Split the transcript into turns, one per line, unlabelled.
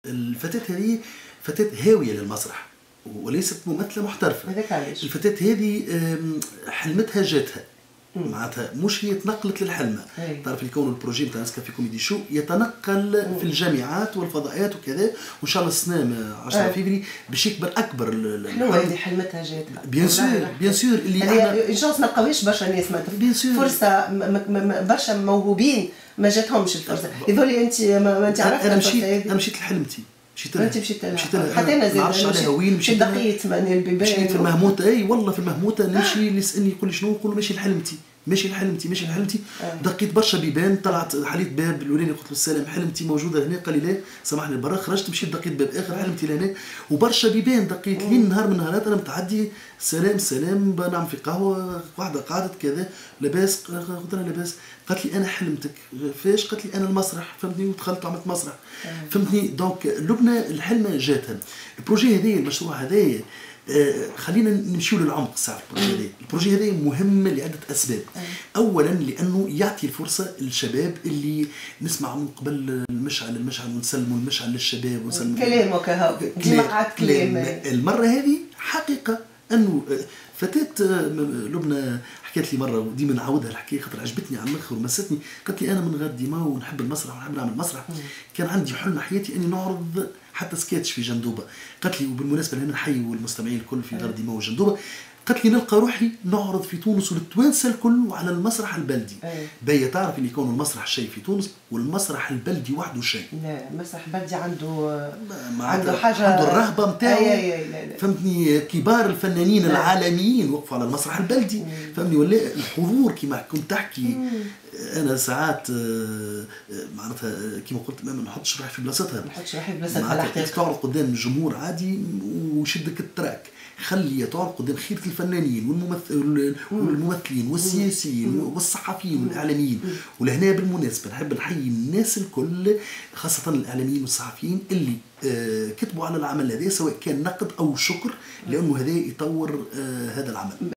الفتاة هذه فتاة هاوية للمسرح وليست ممثلة محترفة.
هذاك علاش
الفتاة هذه حلمتها جاتها، معناتها مش هي تنقلت للحلمة. تعرف اللي كون البروجي نتاع نسكا في كوميدي شو يتنقل في الجامعات والفضاءات وكذا، وان شاء الله السنة 10 فيفري باش يكبر اكبر.
شنو هذه حلمتها جاتها؟
بيان سور اللي
احنا ان شاء الله ما نلقاوش برشا ناس فرصة برشا موهوبين ما جاتهمش الفرصة. يظل انت عرفت
انا مشيت لحلمتي.
مشيت حتى انا زاد مشيت دقيت البيبان
مشيت في المهموته. اي والله في المهموته نمشي اللي يسالني يقول لي شنو، نقول له ماشي لحلمتي. دقيت برشا بيبان، طلعت حليت باب الاولاني قلت له السلام حلمتي موجوده هنا، قال لي لا سامحني برا. خرجت مشيت دقيت باب اخر حلمتي لهنا، وبرشا بيبان دقيت لين نهار من النهارات انا متعدي سلام نعمل في قهوه واحده قعدت كذا لاباس. قلت لها لاباس، قالت لي انا حلمتك فاش؟ قالت لي انا المسرح فهمتني، ودخلت عملت مسرح فهمتني. دونك لبنى الحلمه جاتها. البروجي هذايا المشروع هذايا خلينا نمشيو للعمق ساعة. البروجي هذا مهم لعدة أسباب. أولا لأنه يعطي الفرصة للشباب اللي نسمع من قبل المشعل ونسلموا المشعل للشباب ونسلموا
كلامك هاو ديما قعدت كلام.
المرة هذه حقيقة أنه فتاة لبنى حكيت لي مرة وديما نعاودها الحكاية خاطر عجبتني على الآخر ومستني. قالت لي أنا من غير ديما ونحب المسرح ونحب نعمل مسرح. كان عندي حلم حياتي أني نعرض حتى سكيتش في جندوبة. قالت لي وبالمناسبة هنا نحيي والمستمعين الكل في غير ديما وجندوبة. قالت لي نلقى روحي نعرض في تونس والتوانسه الكل على المسرح البلدي. باهي تعرف اللي يكون المسرح شيء في تونس والمسرح البلدي وحده شيء.
لا المسرح البلدي عنده
حاجه، عنده الرهبه نتاعو. فهمتني، كبار الفنانين العالميين وقفوا على المسرح البلدي. فهمني ولا الحضور كما كنت تحكي. انا ساعات معناتها كما قلت ما نحطش روحي في بلاصتها. معناتها تقعد قدام الجمهور عادي ويشدك التراك. خلي تعرض قدام خيرة الفنانين والممثلين والسياسيين والصحفيين والإعلاميين. ولهنا بالمناسبة نحب نحيي الناس الكل خاصة الإعلاميين والصحفيين اللي كتبوا على العمل هذا، سواء كان نقد أو شكر، لأنه هذا يطور هذا العمل.